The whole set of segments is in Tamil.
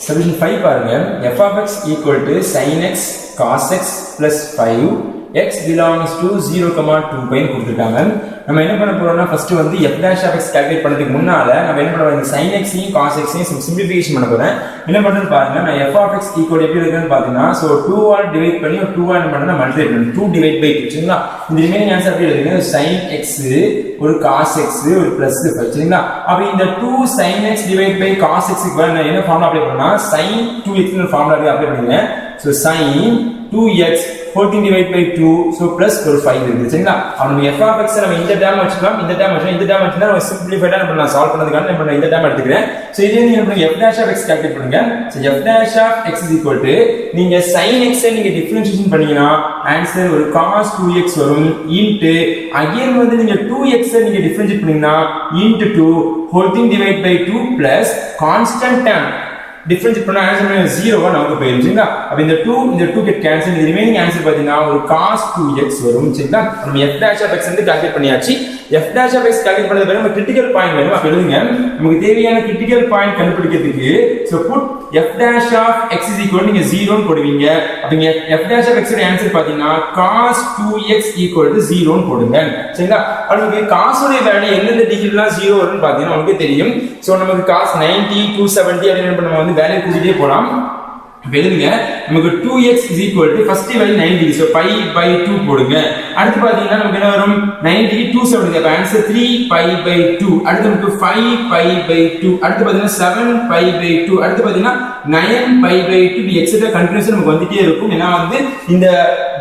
Solution 5 பாருங்க. f of x equal to sin x cos x plus 5 x belongs to 0, 2 கொடுத்திருக்காங்க. நம்ம என்ன பண்ண போறோம்னா ஃபர்ஸ்ட் வந்து f dash of x calculate பண்ணதுக்கு முன்னால நம்ம என்ன பண்ணலாம், sin x யும் cos x யும் சிம்பிளிஃபிகேஷன் பண்ண போறேன். என்ன பண்றேன்னு பாருங்க, நான் f of x equal எப்படி இருக்குன்னு பாத்தீங்கன்னா சோ 2 ஆல் டிவைட் பண்ணி ஒரு 2 ஆல் என்ன பண்ணனும் மல்டிப்ளை பண்ணனும். 2 டிவைட் பை 2 சரிங்களா. இந்த ரிமைனிங் ஆன்சர் எப்படி எழுதுங்க, sin x ஒரு cos x ஒரு பிளஸ் 5 சரிங்களா. அப்ப இந்த 2 sin x divide by cos x க்கு நான் என்ன ஃபார்முலா அப்ளை பண்ணா sin 2x னு ஃபார்முலா அப்ளை பண்ணுங்க. So sin 2x 14 divided by 2 so plus ஒரு 5 இருக்கு சரிங்களா. அப்ப நம்ம f of x நம்ம இந்த டேர்ம் வச்சுக்கலாம், இந்த டேர்ம் வச்சுக்கலாம், இந்த டேர்ம் வச்சுனா நம்ம சிம்பிளிஃபைடா நம்ம சால்வ் பண்ணதுக்காக நம்ம இந்த டேர்ம் எடுத்துக்கிறேன். சோ இதே நீங்க என்ன f dash of x calculate பண்ணுங்க. So f dash of x is equal to நீங்க sin x ஐ நீங்க டிஃபரன்ஷியேஷன் பண்ணீங்கனா ஆன்சர் ஒரு cos 2x வரும் into again வந்து நீங்க 2x ஐ நீங்க டிஃபரன்ஷியேட் பண்ணீங்கனா into 2 whole thing divided by 2 plus constant term difference பண்ணா ஆன்சர் 0 வா நமக்கு போயிருச்சுங்க. அப்ப இந்த 2 get cancel, இந்த ரிமைனிங் ஆன்சர் பாத்தீங்கன்னா ஒரு cos 2x வரும் சரிங்களா. நம்ம f dash of x வந்து கால்குலேட் பண்ணியாச்சு. f dash of x calculate பண்ணது பிறகு நம்ம கிரிட்டிக்கல் பாயிண்ட் வேணும். அப்ப எழுதுங்க, நமக்கு தேவையான கிரிட்டிக்கல் பாயிண்ட் கண்டுபிடிக்கிறதுக்கு so put f dash of x is equal நீங்க 0 ன்னு போடுவீங்க. அப்ப f dash of x ஓட ஆன்சர் பாத்தீங்கன்னா cos 2x equal to 0 ன்னு போடுங்க சரிங்களா. அதுக்கு cos ஓட வேல்யூ எந்தெந்த டிகிரிலாம் 0 வரும்னு பாத்தீங்கன்னா நமக்கு தெரியும். சோ நமக்கு cos 90 270 அப்படி என்ன பண்ணுவோம், வேல்யூ கூட்டிட்டே போலாம். எழுதுங்க, நமக்கு 2x is equal to first value 90 so pi by 2 போடுங்க. அடுத்து பாத்தீங்கன்னா நமக்கு என்ன வரும் 90 270 அப்ப ஆன்சர் 3 pi by 2. அடுத்து நமக்கு 5 pi by 2. அடுத்து பாத்தீங்கன்னா 7 pi by 2. அடுத்து பாத்தீங்கன்னா 9 pi by 2 எக்ஸெட்ரா கண்டினியூஸா நமக்கு வந்துட்டே இருக்கும். ஏன்னா வந்து இந்த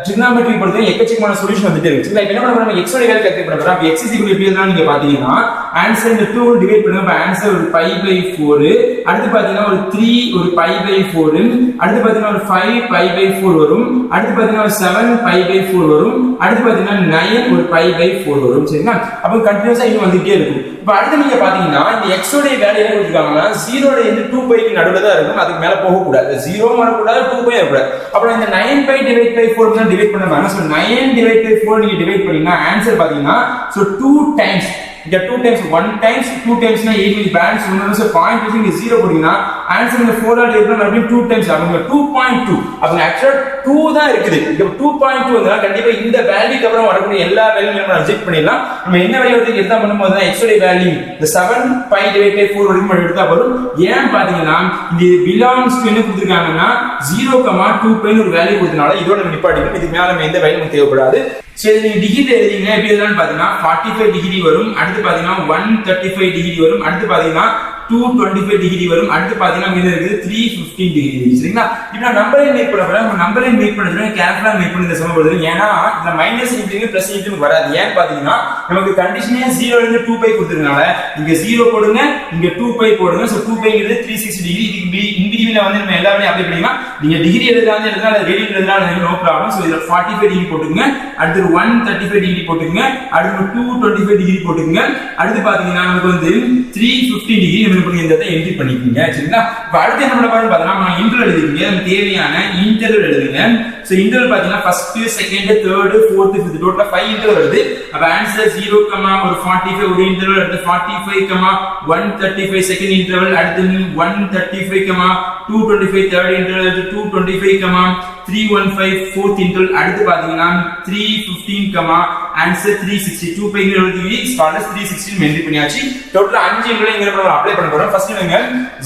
trigonometry பொறுத்தவரை எக்கச்சக்கமான சொல்யூஷன் வந்துட்டே இருக்கு. இப்போ என்ன பண்ண போறோம், x ஓட வேல்யூ கால்குலேட் பண்ண போறோம். அப்ப x is equal எப்படி எழுதலாம் நீங்க பாத்தீங்கன்னா ஆன்சர் இந்த 2 டிவைட் பண்ணுங்க. அப்ப ஆன்சர் ஒரு pi by 4. அடுத்து பாத்தீங்கன்னா ஒரு 3 ஒரு pi by 4. அடுத்து பாத்தீங்கன்னா ஒரு 5 pi by 4 வரும். அடுத்து பாத்தீங்கன்னா ஒரு 7 pi by 4 வரும். அடுத்து பாத்தீங்கன்னா 9 ஒரு pi by 4 வரும் சரிங்களா. அப்ப கண்டினியூஸா இன்னும் வந்துட்டே இருக்கும். இப்ப அடுத்து நீங்க பாத்தீங்கன்னா இந்த x ஓட வேல்யூ என்ன கொடுத்திருக்காங்கன்னா 0 ல இருந்து 2 pi க்கு நடுவுல தான் இருக்கும். அதுக்கு மேல போக கூடாது. 0 வர கூடாது, 2 pi வர கூடாது. அப்புறம் இந்த 9 pi டிவைட் பை 4 னா டிவைட் பண்ணாங்க. சோ 9 டிவைட் பை 4 நீங்க டிவைட் பண்ணீங்கன்னா ஆன்சர் பாத்தீங்கன்னா சோ 2 டைம்ஸ் இந்த 2 times 1 times 2 times னா 8 will balance 1 so point within 0 போடினா answer இந்த 4 ஆல் டிவைட் பண்ணா மறுபடியும் 2 times ஆகும். 2.2 அப்ப ஆக்சுவலா 2 தான் இருக்குது. இந்த 2.2 வந்தா கண்டிப்பா இந்த வேல்யூக்கு அப்புறம் வரக்கூடிய எல்லா வேல்யூவும் நம்ம ரிஜெக்ட் பண்ணிடலாம். நம்ம என்ன வேல்யூ வந்து எடுத்தா பண்ணும்போது x ஓட வேல்யூ இந்த 7 pi divided by 4 வரைக்கும் மட்டும் எடுத்தா போதும். ஏன் பாத்தீங்கன்னா இது belongs to என்ன கொடுத்திருக்காங்கன்னா 0, 2 pi ன்னு ஒரு வேல்யூ கொடுத்தனால இதோட நம்ம நிப்பாட்டிக்கணும். இதுக்கு மேல நம்ம எந்த வேல்யூ நமக்கு தேவைப்படாது. சரி, நீங்க டிகிரி எழுதிங்க. எப்படி எழுதலாம்னு பாத்தீங்கன்னா 45 டிகிரி வரும். அடுத்து பாத்தீங்கன்னா 135 டிகிரி வரும். அடுத்து பாத்தீங்கன்னா 225 டிகிரி வரும். அடுத்து பாத்தீங்கன்னா என்ன இருக்குது 315 டிகிரி சரிங்களா. இப்போ நான் நம்பரை மேக் பண்ண போறேன். நம்பரை மேக் பண்ணதுல கேர்ஃபுல்லா மேக் பண்ணி இந்த சம் போடுறது. ஏன்னா இந்த மைனஸ் இன்டிங்க பிளஸ் இன்டிங்க வராது. ஏன் பாத்தீங்கன்னா நமக்கு கண்டிஷனே 0 ல இருந்து 2 pi கொடுத்திருக்கனால இங்க 0 போடுங்க, இங்க 2 pi போடுங்க. சோ 2 pi ங்கிறது 360 டிகிரி. இதுக்கு இன்டிவிஜுவலா வந்து நம்ம எல்லாமே அப்ளை பண்ணிக்கலாம். நீங்க டிகிரி எழுதலாம் எழுதலாம், ரேடியன் எழுதலாம், நோ ப்ராப்ளம். சோ இதுல 45 டிகிரி போட்டுங்க. அடுத்து 135 டிகிரி போட்டுங்க. அடுத்து 225 டிகிரி போட்டுங்க. அடுத்து பாத்தீங்கன்னா நமக்கு வந்து 315 டிகிரி இந்த என்ட்ரி பண்ணிக்கங்க சரிங்களா. இப்ப அடுத்து என்ன பண்ண போறோம்னு பார்த்தா நம்ம இன்டர்வல் எழுதிங்க. நமக்கு தேவையான இன்டர்வல் எழுதுங்க. சோ இன்டர்வல் பாத்தீங்கன்னா first, second, third, fourth, fifth டோட்டலா 5 இன்டர்வல் வருது. அப்ப ஆன்சர் 0, ஒரு 45 ஒரு இன்டர்வல், அடுத்து 45, 135 செகண்ட் இன்டர்வல், அடுத்து 135, 225 தேர்ட் இன்டர்வல், அடுத்து 225, 315 ஃபோர்த் இன்டர்வல், அடுத்து பாத்தீங்கன்னா 315, answer 360 2 pi degree scholar 360 entry பண்ணியாச்சு. டோட்டலா 5 இன்டர்வல் இங்க நம்ம அப்ளை பண்ண போறோம். ஃபர்ஸ்ட் நீங்க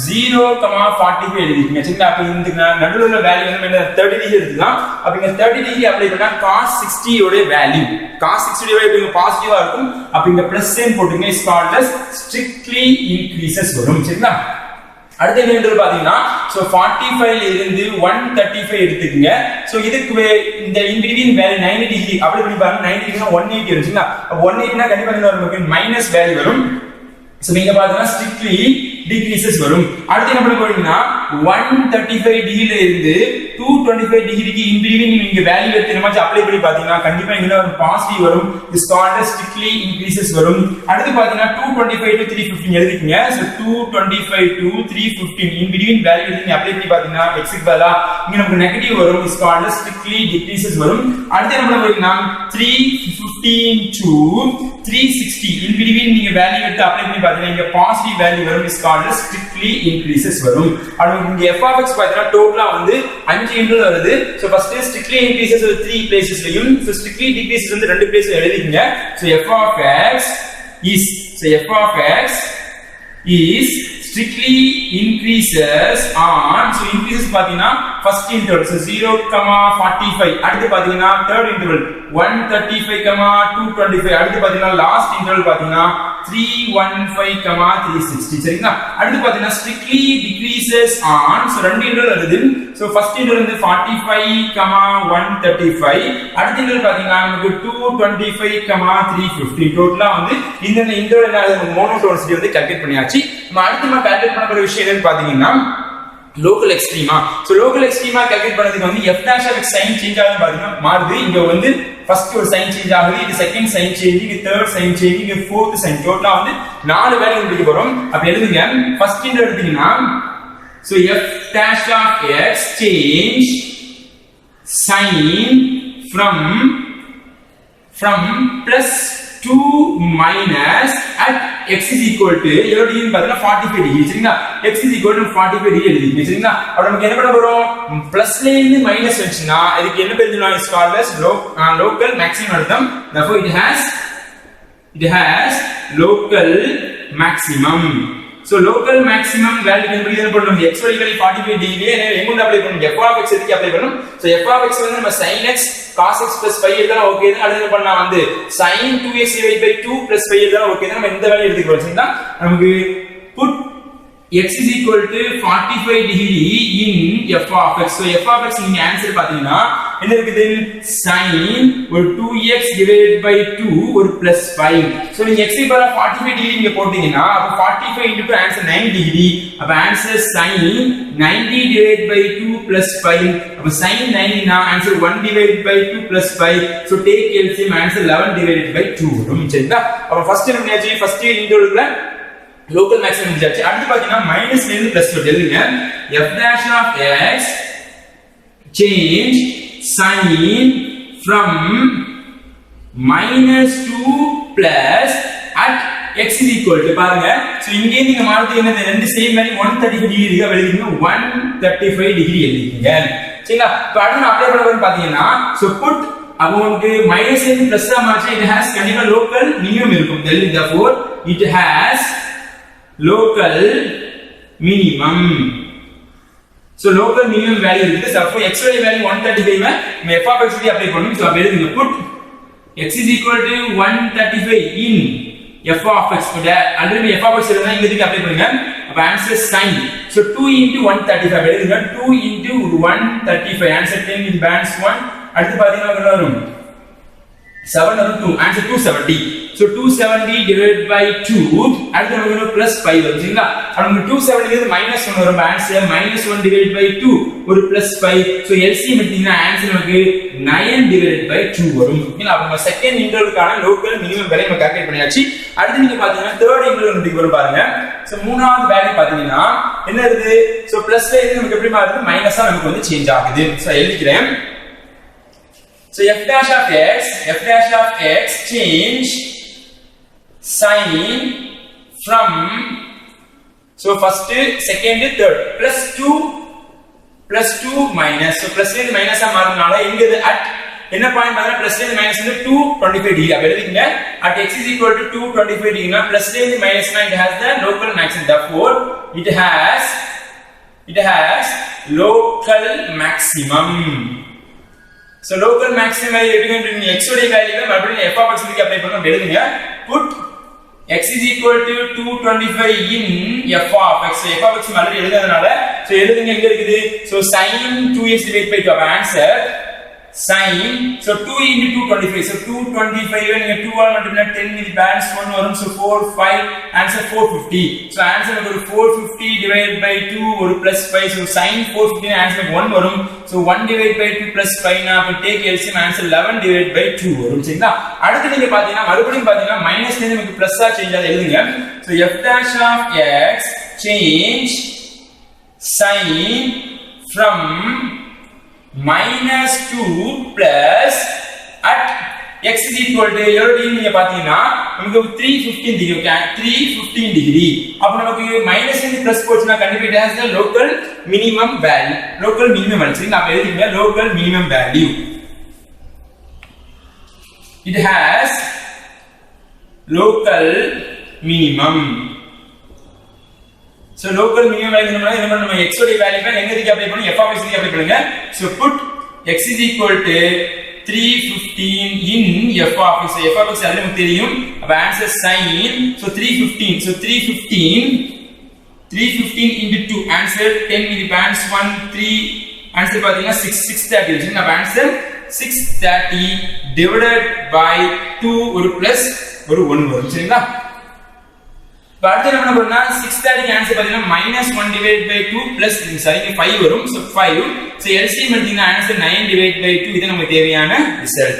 0, 45 எழுதிக்கங்க சரிங்களா. அப்ப இந்த நடுவுல உள்ள வேல்யூ என்ன 30 டிகிரி எடுத்துக்கலாம். அப்ப இங்க 30 டிகிரி அப்ளை பண்ணா cos 60 ஓட வேல்யூ cos 60 ஓட வேல்யூ பாசிட்டிவா இருக்கும். அப்ப இங்க பிளஸ் சைன் போட்டுங்க. Is called as strictly increases வரும் சரிங்களா. அடுத்து என்ன பாத்தீங்கன்னா சோ 45 ல இருந்து 135 எடுத்துக்கங்க. சோ இதுக்கு இந்த இன் பிட்வீன் வேல்யூ 90 டிகிரி அப்ளை பண்ணி பாருங்க. 90 டிகிரினா 180 வருதுங்களா. அப்ப 180 னா கண்டிப்பா என்ன வரும், மைனஸ் வேல்யூ வரும். சோ நீங்க பாத்தீங்கன்னா strictly decreases வரும். அடுத்து என்ன பண்ண போறீங்கன்னா 135 டிகிரில இருந்து 225 டிகிரிக்கு இன் பிட்வீன் நீங்க வேல்யூ எடுத்து நம்ம அப்ளை பண்ணி பாத்தீங்கன்னா கண்டிப்பா இங்க ஒரு பாசிட்டிவ் வரும். Is called as strictly increases வரும். அடுத்து பாத்தீங்கன்னா 225 to 315 எழுதிக்கங்க. So 225 to 315 in between value எடுத்து அப்ளை பண்ணி பாத்தீங்கன்னா x க்கு பதிலா இங்க நமக்கு நெகட்டிவ் வரும். Is called as strictly decreases வரும். அடுத்து என்ன பண்ண போறீங்கன்னா 315 to 360 இன் பிட்வீன் நீங்க வேல்யூ எடுத்து அப்ளை பண்ணி பாத்தீங்கன்னா இங்க பாசிட்டிவ் வேல்யூ வரும். Is called as strictly increases வரும். அடுத்து நமக்கு இங்க f of x பார்த்தா டோட்டலா வந்து 5 இன்டர்வல் வருது. So first strictly increases with 3 placesலயும் so strictly decreases வந்து 2 பிளேஸ்ல எழுதிக்கங்க. so f of x is strictly increases on so increases பாத்தீங்கன்னா first interval so 0,45 அடுத்து பாத்தீங்கன்னா third interval 135,225 அடுத்து பாத்தீங்கன்னா last interval பாத்தீங்கன்னா 315,360 சரிங்களா. அடுத்து பாத்தீங்கன்னா strictly decreases on so ரெண்டு interval வருது. so first interval வந்து 45,135 அடுத்த interval பாத்தீங்கன்னா நமக்கு 225,350 டோட்டலா வந்து இந்த interval என்ன மோனோடோனிசிட்டி வந்து கால்குலேட் பண்ணியாச்சு. நம்ம அடுத்து கால்குலேட் பண்ண போற விஷயம் என்னன்னு பாத்தீங்கன்னா local extrema. So local extrema calculate பண்ணதுக்கு வந்து f dash of x sign change ஆகுது பாத்தீங்கன்னா மாறுது. இங்க வந்து ஃபர்ஸ்ட் ஒரு சைன் சேஞ்ச் ஆகுது, இது செகண்ட் சைன் சேஞ்ச், இது தேர்ட் சைன் சேஞ்ச், இது ஃபோர்த் சைன். டோட்டலா வந்து 4 வேல்யூ கண்டுபிடிக்க போறோம். அப்ப எழுதுங்க. ஃபர்ஸ்ட் இன்ட் எடுத்தீங்கன்னா so f dash of x change sin from plus 2 minus at x is equal to எவ்வளவு டிகிரி பாத்தீங்கன்னா 45 டிகிரி சரிங்களா. x is equal to 45 degree எழுதிங்க சரிங்களா. அப்ப நமக்கு என்ன பண்ண போறோம், பிளஸ்ல இருந்து மைனஸ் வந்துச்சுனா இதுக்கு என்ன பேர் சொல்லுவாங்க, is called as local maximum அர்த்தம். therefore it has local maximum. so local maximum value கண்டுபிடிக்க என்ன பண்ணனும், x value 45 டிகிரி எங்க அப்ளை பண்ணனும், f of x எதுக்கு அப்ளை பண்ணனும். so f of x வந்து நம்ம sin x cos x plus 5 எழுதலாம் ஓகே தான். அடுத்து என்ன பண்ணலாம் வந்து sin 2x divided by 2 plus 5 எழுதலாம் ஓகே தான். நம்ம இந்த வேல்யூ எடுத்துக்கிறோம் சரிங்களா. நமக்கு put x is equal to 45 degree in f of x. so f of x நீங்க ஆன்சர் பாத்தீங்கன்னா என்ன இருக்குது, sin ஒரு 2x divided by 2 ஒரு plus 5. so நீங்க x க்கு பதிலா 45 டிகிரி நீங்க போட்டீங்கன்னா அப்ப 45 into 2 ஆன்சர் 9 டிகிரி. அப்ப answer sin 90 divided by 2 plus 5. அப்ப sin 90 னா answer 1 divided by 2 plus 5. so take LCM answer 11 divided by 2 வரும் சரிங்களா. அப்ப ஃபர்ஸ்ட் என்ன பண்ணியாச்சு, ஃபர்ஸ்ட் இன்டர்வல்ல local maximum முடிஞ்சாச்சு. அடுத்து பாத்தீங்கன்னா மைனஸ்ல இருந்து பிளஸ் எழுதுங்க. f dash of x change sin from minus to plus at x is equal to பாருங்க. சோ இங்கே நீங்க மாத்தி என்ன ரெண்டு சேம் வேல்யூ 135 டிகிரி இருக்கு எழுதிங்க, 135 டிகிரி எழுதிங்க சரிங்களா. இப்போ அடுத்து அப்ளை பண்ண போறது பாத்தீங்கன்னா சோ put அப்போ உங்களுக்கு மைனஸ்ல இருந்து பிளஸ் ஆ மாறிச்சா it has கண்டிப்பா லோக்கல் மினிமம் இருக்கும். therefore it has local minimum. so local minimum value இருக்கு. therefore x value 135 நம்ம f of x க்கு அப்ளை பண்ணனும். so அப்ப எழுதுங்க put x is equal to 135 in f of x. Already f of x எழுதுனா இங்க இதுக்கு அப்ளை பண்ணுங்க. அப்ப ஆன்சர் sin so 2 into 135 எழுதுங்க. 2 into 135 ஆன்சர் 10 with balance 1. அடுத்து பாத்தீங்கன்னா என்ன வரும், 7 வரும் 2 ஆன்சர் 270. so 270 divided by 2 அடுத்து நமக்கு plus 5 வரும் சரிங்களா. நமக்கு 270 க்கு minus 1 வரும். ஆன்சர் minus 1 divided by 2 ஒரு plus 5. so LCM எடுத்தீங்கன்னா ஆன்சர் நமக்கு 9 divided by 2 வரும் சரிங்களா. அப்ப நம்ம செகண்ட் இன்டர்வலுக்கான லோக்கல் மினிமம் வேல்யூ நம்ம கால்குலேட் பண்ணியாச்சு. அடுத்து நீங்க பாத்தீங்கன்னா தேர்ட் இன்டர்வல் எப்படி வரும் பாருங்க. so மூணாவது வேல்யூ பாத்தீங்கன்னா என்ன இருக்கு, so பிளஸ்ல இருந்து நமக்கு எப்படி மாறுது, மைனஸா நமக்கு வந்து சேஞ்ச் ஆகுது. so எழுதிக்கிறேன். so f dash of x change sin from so first second third plus 2 minus so plus இருந்து மைனஸா மாறனால இங்க இது at என்ன பாயிண்ட் பாத்தா plus இருந்து மைனஸ் வந்து 225 டிகிரி. அப்ப எழுதிங்க at x is equal to 225 டிகிரினா plus இருந்து மைனஸ்னா it has the local maximum. therefore it has local maximum. so local maximum value எடுத்துக்கிட்டு x உடைய வேல்யூவை மறுபடியும் f of x க்கு அப்ளை பண்ணனும். எழுதுங்க put x is equal to 225 in f of x. so f of x மாதிரி எழுதுறதுனால so எழுதுங்க எங்க இருக்குது, so sin 2x divided by 2 answer sin so 2 into 225 so 225 நீங்க 2 ஆல் மல்டிப்ளை 10 with balance 1 வரும். so 4 5 answer 450. so ஆன்சர் நமக்கு 450 divided by 2 ஒரு plus 5 so sin 450 ஆன்சர் 1 வரும். so 1 divided by 2 plus 5 னா அப்ப take LCM answer 11 divided by 2 வரும் சரிங்களா. அடுத்து நீங்க பாத்தீங்கன்னா மறுபடியும் பாத்தீங்கன்னா மைனஸ்ல இருந்து நமக்கு பிளஸ் ஆ சேஞ்ச் ஆகுது எழுதுங்க. so f dash of x change sin from minus 2 plus at x is equal to எவ்வளவு டிகிரி நீங்க பாத்தீங்கன்னா நமக்கு 315 டிகிரி ஓகே 315 டிகிரி அப்ப நமக்கு மைனஸ் இருந்து பிளஸ் போச்சுனா கண்டிப்பா it has the local minimum value சரிங்களா அப்ப எழுதிங்க local minimum value it has local minimum so local minimum value என்ன நம்ம x ஓட வேல்யூ எங்க இருக்கு அப்ளை பண்ணி f of x க்கு அப்ளை பண்ணுங்க so put x is equal to 315 in f of x f of x அதுல நமக்கு தெரியும் அப்ப answer sin so 315 so 315 into 2 answer 10 in the bands 1 3 answer பாத்தீங்கன்னா 630 இருக்கு அப்ப ஆன்சர் 630 divided by 2 ஒரு பிளஸ் ஒரு 1 வரும் சரிங்களா இப்ப அடுத்து என்ன பண்ணா 630 க்கு ஆன்சர் பாத்தீங்கன்னா -1 divided by 2 plus சாரி 5 வரும் so 5 so LCM எடுத்தீங்கன்னா ஆன்சர் 9 divided by 2 இது நமக்கு தேவையான ரிசல்ட்